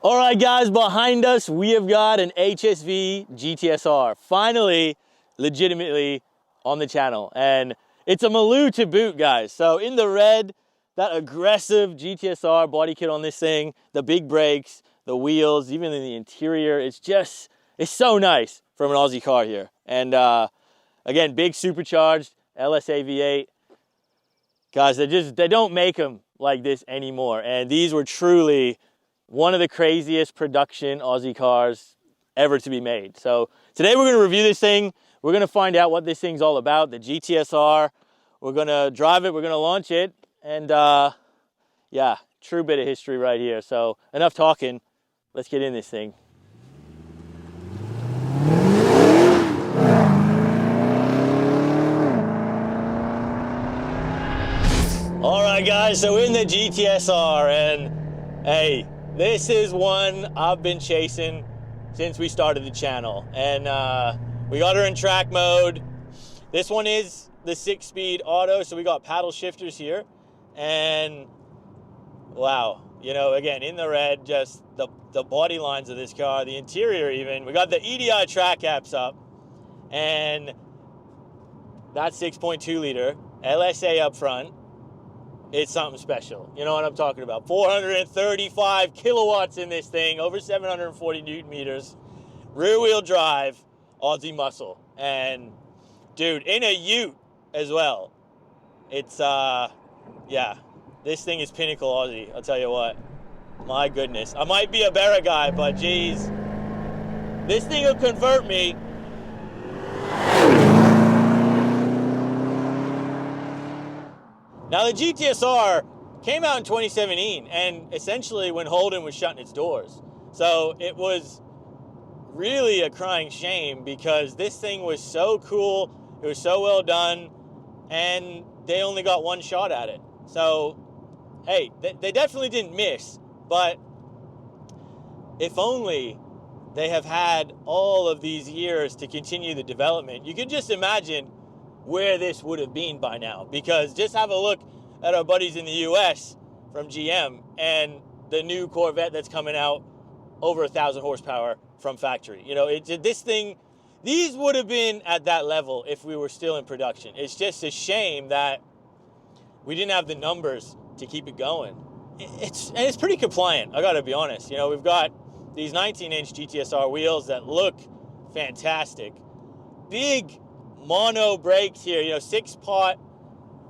All right, guys, behind us, we have got an HSV GTSR, finally, legitimately on the channel. And it's a Maloo to boot, guys. So in the red, that aggressive GTSR body kit on this thing, the big brakes, the wheels, even in the interior, it's so nice from an Aussie car here. And again, big supercharged LSA V8. Guys, they don't make them like this anymore. And these were truly one of the craziest production Aussie cars ever to be made. So today we're going to review this thing. We're going to find out what this thing's all about, the GTSR. We're going to drive it, we're going to launch it, and yeah, true bit of history right here. So enough talking, let's get in this thing. All right, guys, so in the GTSR, and hey, this is one I've been chasing since we started the channel. And we got her in track mode. This one is the 6-speed auto, so we got paddle shifters here. And wow, you know, again, in the red, just the body lines of this car, the interior even. We got the EDI track apps up, and that 6.2 liter LSA up front. It's something special. You know what I'm talking about. 435 kilowatts in this thing, over 740 Newton meters, rear wheel drive, Aussie muscle. And dude, in a ute as well. It's, yeah, this thing is pinnacle Aussie, I'll tell you what. My goodness. I might be a Barra guy, but geez, this thing will convert me. Now the GTSR came out in 2017, and essentially when Holden was shutting its doors. So it was really a crying shame because this thing was so cool, it was so well done, and they only got one shot at it. So, hey, they definitely didn't miss, but if only they have had all of these years to continue the development. You can just imagine where this would have been by now, because just have a look at our buddies in the US from GM and the new Corvette that's coming out, over 1,000 horsepower from factory. You know, this thing, these would have been at that level if we were still in production. It's just a shame that we didn't have the numbers to keep it going. It's pretty compliant, I gotta be honest. You know, we've got these 19-inch GTSR wheels that look fantastic. Big mono brakes here, you know, 6-pot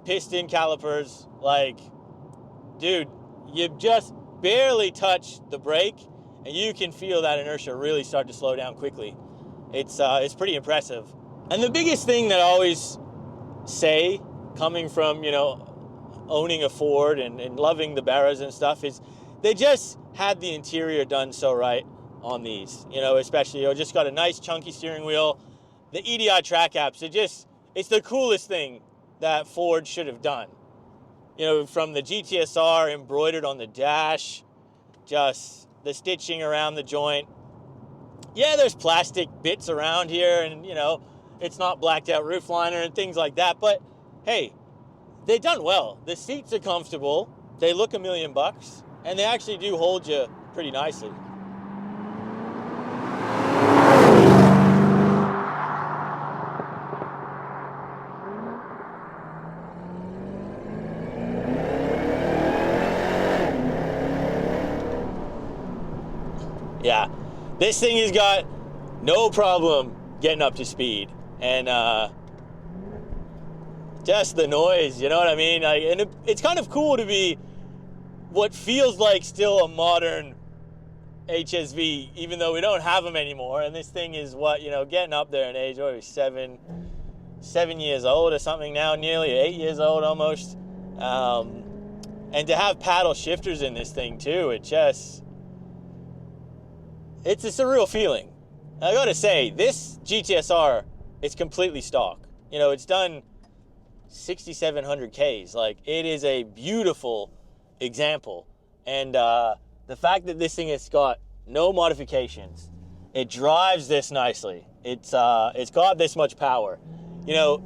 piston calipers. Like, dude, you just barely touch the brake and you can feel that inertia really start to slow down quickly. It's pretty impressive. And the biggest thing that I always say, coming from, you know, owning a Ford and loving the Barras and stuff, is they just had the interior done so right on these. You know, especially, you know, just got a nice chunky steering wheel. The EDI track apps, it's the coolest thing that Ford should have done. You know, from the GTSR embroidered on the dash, just the stitching around the joint. Yeah, there's plastic bits around here, and, you know, it's not blacked out roof liner and things like that, but hey, they've done well. The seats are comfortable, they look $1 million, and they actually do hold you pretty nicely. Yeah, this thing has got no problem getting up to speed, and just the noise, you know what I mean? Like, and it's kind of cool to be what feels like still a modern HSV, even though we don't have them anymore. And this thing is what, you know, getting up there in age, what, 7 years old or something now, nearly 8 years old almost. And to have paddle shifters in this thing too, it's a surreal feeling. I gotta say, this GTSR is completely stock. You know, it's done 6,700 Ks. Like, it is a beautiful example. And the fact that this thing has got no modifications, it drives this nicely. It's got this much power. You know,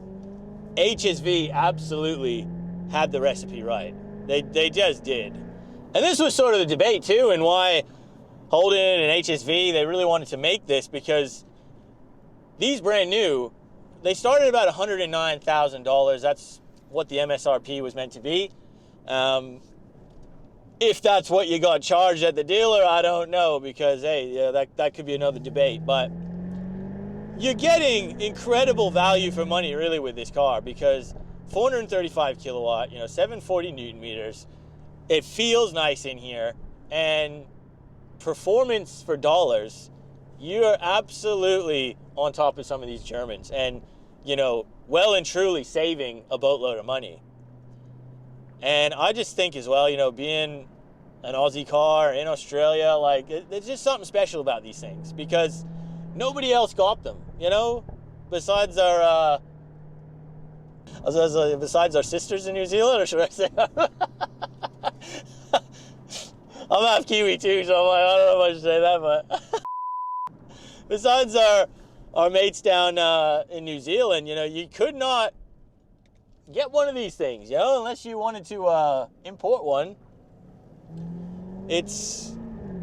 HSV absolutely had the recipe right. They just did. And this was sort of the debate too, and why Holden and HSV, they really wanted to make this because these brand new, they started about $109,000. That's what the MSRP was meant to be. If that's what you got charged at the dealer, I don't know, because hey, yeah, that could be another debate. But you're getting incredible value for money really with this car, because 435 kilowatt, 740 Newton meters. It feels nice in here, and performance for dollars, you're absolutely on top of some of these Germans, and well and truly saving a boatload of money. And I just think as well, being an Aussie car in Australia, like, there's just something special about these things, because nobody else got them, besides our sisters in New Zealand, or should I say? I'm half Kiwi too, so I'm like, I don't know if I should say that, but besides our mates down in New Zealand, you could not get one of these things, unless you wanted to import one. It's,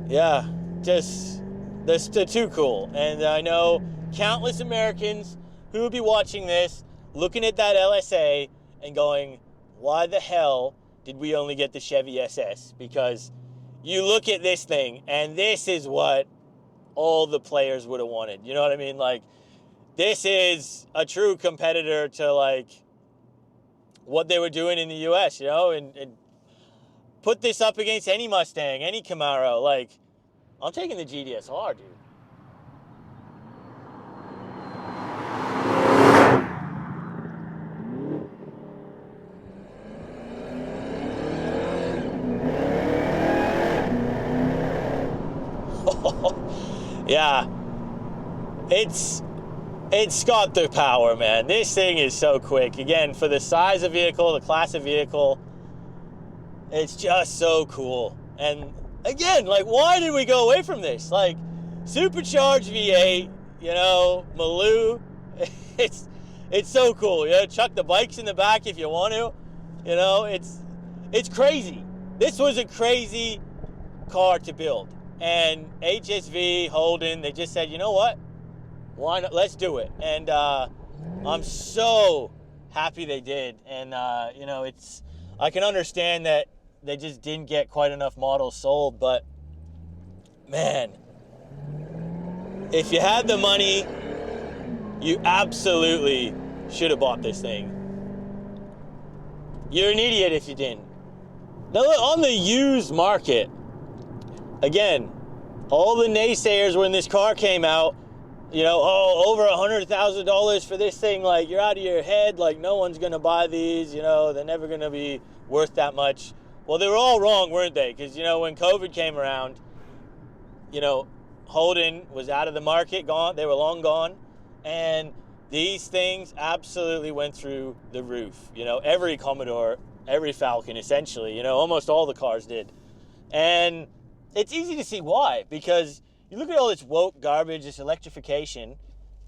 yeah, just, they're too cool. And I know countless Americans who will be watching this, looking at that LSA and going, why the hell did we only get the Chevy SS? Because you look at this thing, and this is what all the players would have wanted. You know what I mean? Like, this is a true competitor to, like, what they were doing in the U.S., and put this up against any Mustang, any Camaro. Like, I'm taking the GTSR, dude. Yeah, it's got the power, man. This thing is so quick. Again, for the size of vehicle, the class of vehicle, it's just so cool. And again, like, why did we go away from this? Like, Supercharged V8, Maloo, it's so cool. Chuck the bikes in the back if you want to. It's crazy. This was a crazy car to build. And HSV, Holden, they just said, you know what? Why not? Let's do it. And I'm so happy they did. And, I can understand that they just didn't get quite enough models sold. But, man, if you had the money, you absolutely should have bought this thing. You're an idiot if you didn't. Now, look, on the used market, again, all the naysayers when this car came out, over $100,000 for this thing, like, you're out of your head, like, no one's going to buy these, they're never going to be worth that much. Well, they were all wrong, weren't they? Because, when COVID came around, Holden was out of the market, gone, they were long gone, and these things absolutely went through the roof. Every Commodore, every Falcon, essentially, almost all the cars did. And it's easy to see why, because you look at all this woke garbage, this electrification,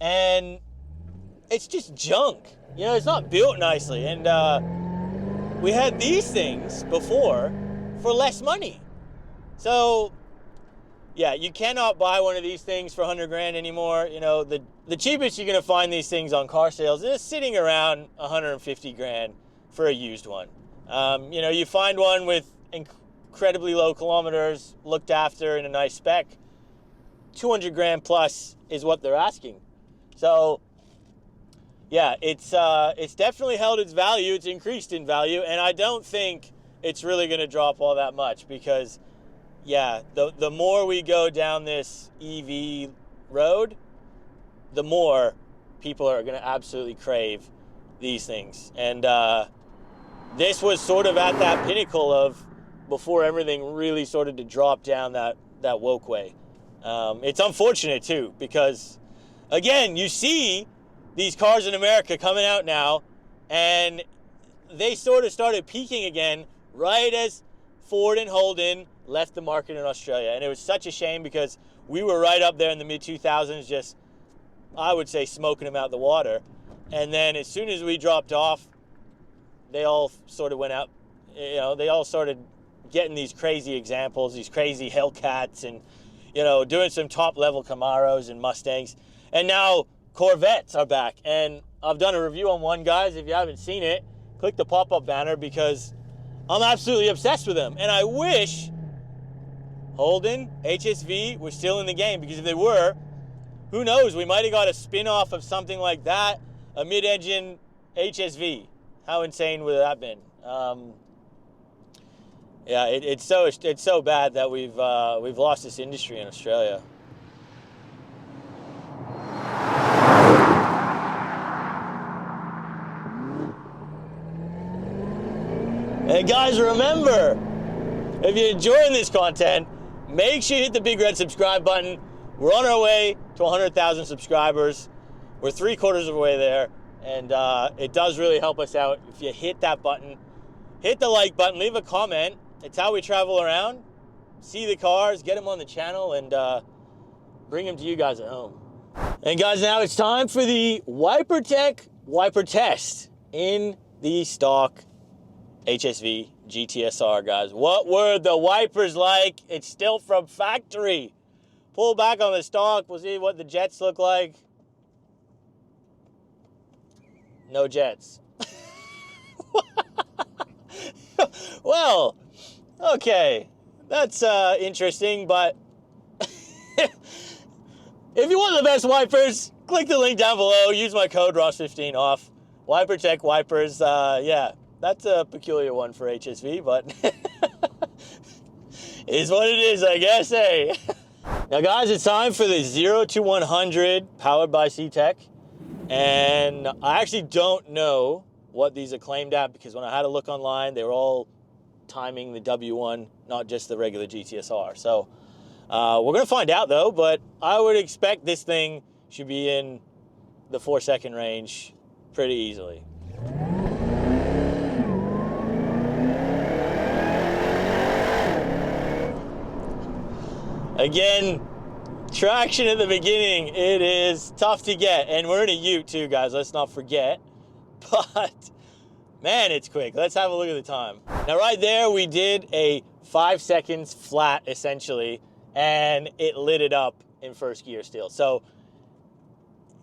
and it's just junk. It's not built nicely. And we had these things before for less money. So, yeah, you cannot buy one of these things for 100 grand anymore. The cheapest you're going to find these things on car sales is sitting around 150 grand for a used one. You find one with incredibly low kilometers, looked after, in a nice spec, 200 grand plus is what they're asking. So, yeah, it's definitely held its value. It's increased in value, and I don't think it's really going to drop all that much, because, yeah, the more we go down this EV road, the more people are going to absolutely crave these things. And this was sort of at that pinnacle of before everything really started to drop down that woke way. It's unfortunate too, because again, you see these cars in America coming out now, and they sort of started peaking again right as Ford and Holden left the market in Australia. And it was such a shame, because we were right up there in the mid-2000s, just, I would say, smoking them out the water. And then as soon as we dropped off, they all sort of went out, they all started getting these crazy examples, these crazy Hellcats, and, you know, doing some top-level Camaros and Mustangs. And now Corvettes are back. And I've done a review on one, guys. If you haven't seen it, click the pop-up banner because I'm absolutely obsessed with them. And I wish Holden, HSV were still in the game, because if they were, who knows, we might have got a spin-off of something like that, a mid-engine HSV. How insane would that have been? Yeah, it's so bad that we've lost this industry in Australia. And guys, remember, if you're enjoying this content, make sure you hit the big red subscribe button. We're on our way to 100,000 subscribers. We're 3/4 of the way there, and it does really help us out if you hit that button. Hit the like button, leave a comment. It's how we travel around, see the cars, get them on the channel, and bring them to you guys at home. And guys, now it's time for the WiperTech wiper test in the stock HSV GTSR, guys. What were the wipers like? It's still from factory. Pull back on the stock, we'll see what the jets look like. No jets. Well, okay, that's interesting, but if you want the best wipers, click the link down below. Use my code ROS15 off. WiperTech wipers, yeah, that's a peculiar one for HSV, but is what it is, I guess, eh? Now, guys, it's time for the 0 to 100 powered by C-Tech, and I actually don't know what these are claimed at, because when I had a look online, they were all timing the W1, not just the regular GTSR. So we're going to find out, though, but I would expect this thing should be in the 4-second range pretty easily. Again, traction at the beginning, it is tough to get, and we're in a ute too, guys, let's not forget. But man, it's quick. Let's have a look at the time. Now, right there, we did a 5 seconds flat, essentially, and it lit it up in first gear still. So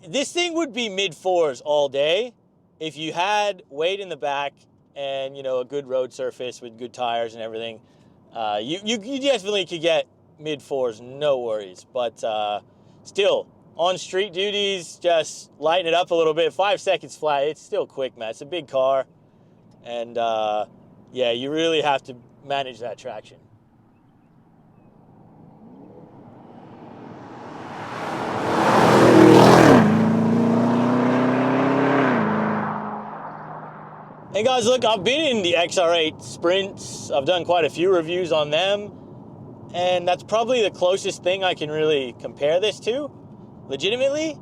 this thing would be mid-4s all day if you had weight in the back and, you know, a good road surface with good tires and everything. You definitely could get mid-4s, no worries. But still, on street duties, just lighten it up a little bit. 5 seconds flat, it's still quick, man. It's a big car. And yeah, you really have to manage that traction. Hey guys, look, I've been in the XR8 Sprints. I've done quite a few reviews on them, and that's probably the closest thing I can really compare this to, legitimately.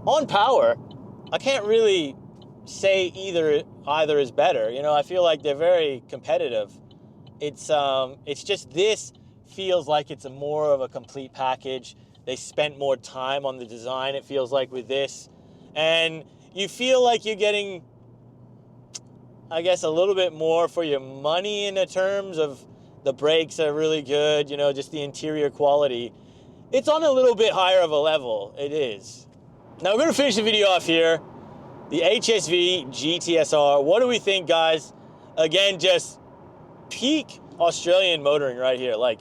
On power, I can't really say either is better. You know, I feel like they're very competitive. It's just this feels like it's more of a complete package. They spent more time on the design, it feels like, with this. And you feel like you're getting, I guess, a little bit more for your money in the terms of the brakes are really good, you know, just the interior quality. It's on a little bit higher of a level, it is. Now we're gonna finish the video off here. The HSV GTSR, what do we think, guys? Again, just peak Australian motoring right here. Like,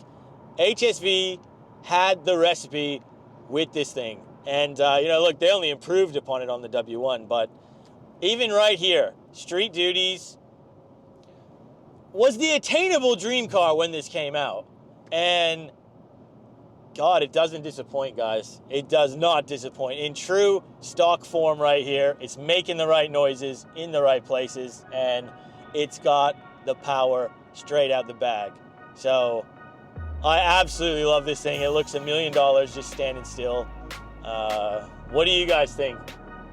HSV had the recipe with this thing. And, you know, look, they only improved upon it on the W1, but even right here, street duties was the attainable dream car when this came out. And, God, it doesn't disappoint, guys. It does not disappoint. In true stock form right here, it's making the right noises in the right places, and it's got the power straight out the bag. So, I absolutely love this thing. It looks $1 million just standing still. What do you guys think?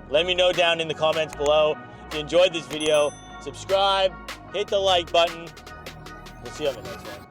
Let me know down in the comments below. If you enjoyed this video, subscribe, hit the like button. We'll see you on the next one.